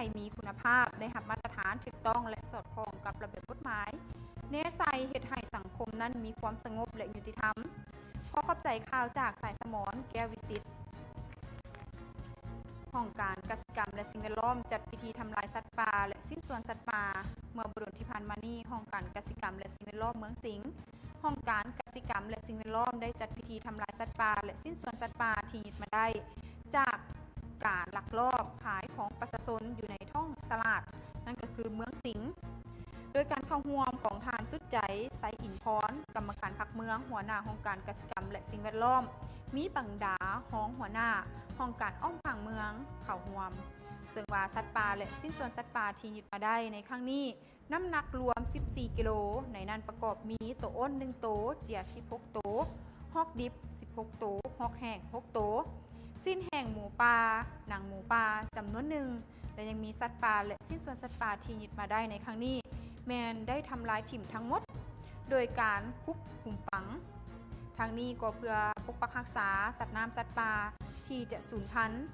ให้มีคุณภาพได้รับมาตรฐานถูกต้องและสอดคล้องกับระเบียบกฎหมายเนใส่เฮ็ดให้สังคมนั้นมีความสงบและยุติธรรมขอขอบใจข่าวจากสายสมรแก้ววิสิทธิ์ห้องการกสิกรรมและสิ่งแวดล้อมจัดพิธีทำลายสัตว์ป่าและสิ้นส่วนสัตว์ป่าเมื่อบุรุษที่ผ่านมานี้ห้องการกสิกรรมและสิ่งแวดล้อมเมืองสิงห์ห้องการกสิกรรมและสิ่งแวดล้อมได้จัดพิธีทำลายสัตว์ป่าและสิ้นส่วนสัตว์ป่าที่ยึดมาได้จากการลักลอบขายของประชาชนอยู่ในท้องตลาดนั่นก็คือเมืองสิงห์โดยการเข้าร่วมของทานสุดใจไซอินพรกรรมการพรรคเมืองหัวหน้าห้องการกสิกรรมและสิ่งแวดล้อมมีบังดาห้องหัวหน้าห้องการอ้อมผังเมืองเข้าร่วมซึ่งว่าสัตว์ป่าและสิ้นส่วนสัตว์ป่าที่ยึดมาได้ในครั้งนี้น้ำหนักรวม14กิโลในนั้นประกอบมีตัวอ้น1โตเจีย16โตฮอกดิบ16โตฮอกแห้ง6โตสิ้นแห้งหมูป่าหนังหมูป่าจำนวนหนึ่งและยังมีสัตว์ป่าและสิ้นส่วนสัตว์ป่าที่ยึดมาได้ในครั้งนี้แมนได้ทำลายถิ่มทั้งหมดโดยการคุบหุมปังทางนี้ก็เพื่อปกปักรักษาสัตว์น้ำสัตว์ป่าที่จะสูญพันธุ์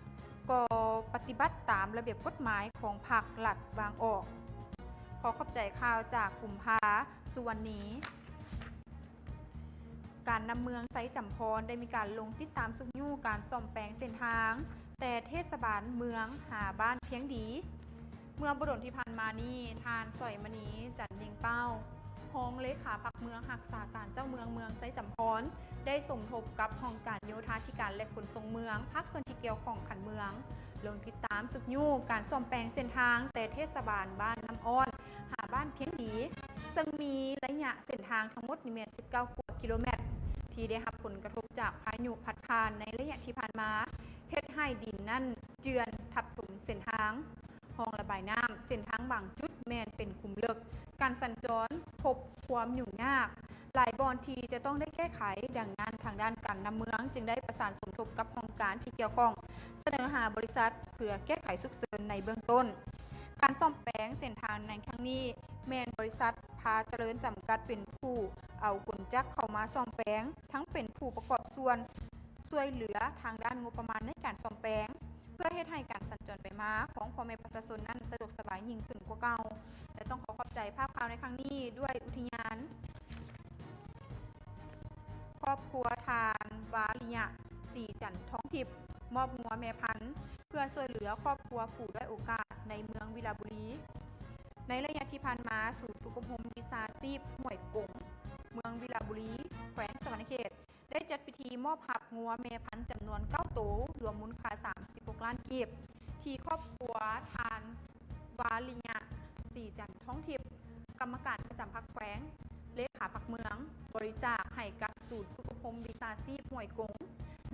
ก็ปฏิบัติตามระเบียบกฎหมายของภาครัฐวางออกขอขอบใจข่าวจากกลุ่มพาสุวรรณีการนำเมืองไซจำพรได้มีการลงติดตามสุกยู่การซ่อมแปลงเส้นทางแต่เทศบาลเมืองหาบ้านเพียงดีเมื่อบุรุษที่ผ่านมานี้ทานสอยมณีจันยิงเป้าห้องเลขาพรรคเมืองหักษาการเจ้าเมืองไซจำพรได้สมทบกับห้องการโยธาธิการและขนส่งเมืองภาคส่วนที่เกี่ยวของขันเมืองลงติดตามสุกยู่การซ่อมแปลงเส้นทางแต่เทศบาลบ้านน้ำอ้อนหาบ้านเพียงดีซึ่งมีระยะเส้นทางทั้งหมด19 กว่ากิโลเมตรที่ได้รับผลกระทบจากพายุพัดผ่านในระยะที่ผ่านมาเฮ็ดให้ดินนั่นเจือนทับถมเส้นทางห้องระบายน้ำเส้นทางบางจุดแมนเป็นคุมเลิกการสัญจรพบความยุ่งยากหลายบอนทีจะต้องได้แก้ไขดังนั้นทางด้านการนำเมืองจึงได้ประสานสมทบกับห้องการที่เกี่ยวข้องเสนอหาบริษัทเพื่อแก้ไขฉุกเฉินในเบื้องต้นการซ่อมแปลงเส้นทางในครั้งนี้แมนบริษัทพาเจริญจำกัดเป็นผู้เอากลจักรเข้ามาซ่อมแปลงทั้งเป็นผู้ประกอบส่วนช่วยเหลือทางด้านงบประมาณในการซ่อมแปลงเพื่อให้การสัญจรไปมาของพ่อแม่ประชาชนนั้นสะดวกสบายยิ่งขึ้นกว่าเก่าและต้องขอขอบใจภาพข่าวในครั้งนี้ด้วยอุทยานครอบครัวทานวาลิยะสีจันท้องทิพย์มอบงัวแม่พันธุ์เพื่อช่วยเหลือครอบครัวผู้ด้อยโอกาสในเมืองวิลาบุรีในระยะที่ผ่านมาศูนย์สุขภาพวิชาชีพห้วยกงเมืองวิลาบุรีแขวงสวรรณเขตได้จัดพิธีมอบหับงัวแม่พันธุ์จำนวน9ตัวรวมมูลค่า36 ล้านกีบที่ครอบครัวทานวาลิยะสีจันท้องทิพย์กรรมการประจำพรรคแขวงเลขาพรรคเมืองบริจาคให้กับศูนย์สุขภาพวิชาชีพห้วยกง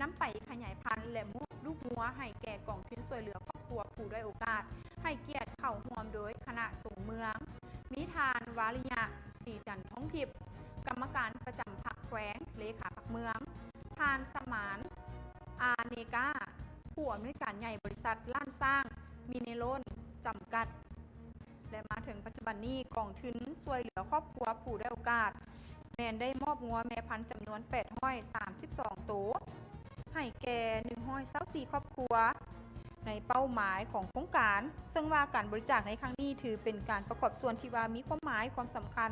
นำไปขยายพันธุ์และลูกงัวให้แก่กองทุนช่วยเหลือครอบครัวผู้ด้อยโอกาสให้เกียรติเข้าร่วมโดยคณะสงฆ์เมืองมิทานวาลิยะสีจันท้องทิพย์กรรมการประจำพรรคแขวงเลขาพรรคเมืองทานสมานอาเนกาผู้อำนวยการใหญ่บริษัทล้านสร้างมิเนโลนจำกัดและมาถึงปัจจุบันนี้กองทุนช่วยเหลือครอบครัวผู้ด้อยโอกาสแมนได้มอบงัวแม่พันธุ์จำนวน832ตัวให้แก่124ครอบครัวในเป้าหมายของโครงการซึ่งว่าการบริจาคในครั้งนี้ถือเป็นการประกอบส่วนที่ว่ามีความหมายความสำคัญ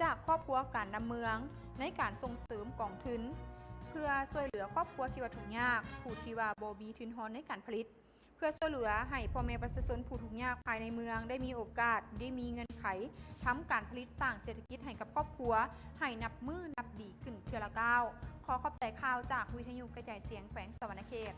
จากครอบครัวการนำเมืองในการส่งเสริมกองทุนเพื่อช่วยเหลือครอบครัวที่ว่าทุกข์ยากผู้ที่ว่าบ่มีทุนทรัพย์ในการผลิตเพื่อช่วยเหลือให้พ่อแม่ประชาชนผู้ทุกข์ยากภายในเมืองได้มีโอกาสได้มีเงินไขทำการผลิตสร้างเศรษฐกิจให้กับครอบครัวให้นับมือนับดีขึ้นเทื่อละก้าวขอขอบใจข่าวจากวิทยุกระจายเสียงแขวงสวรรณเขต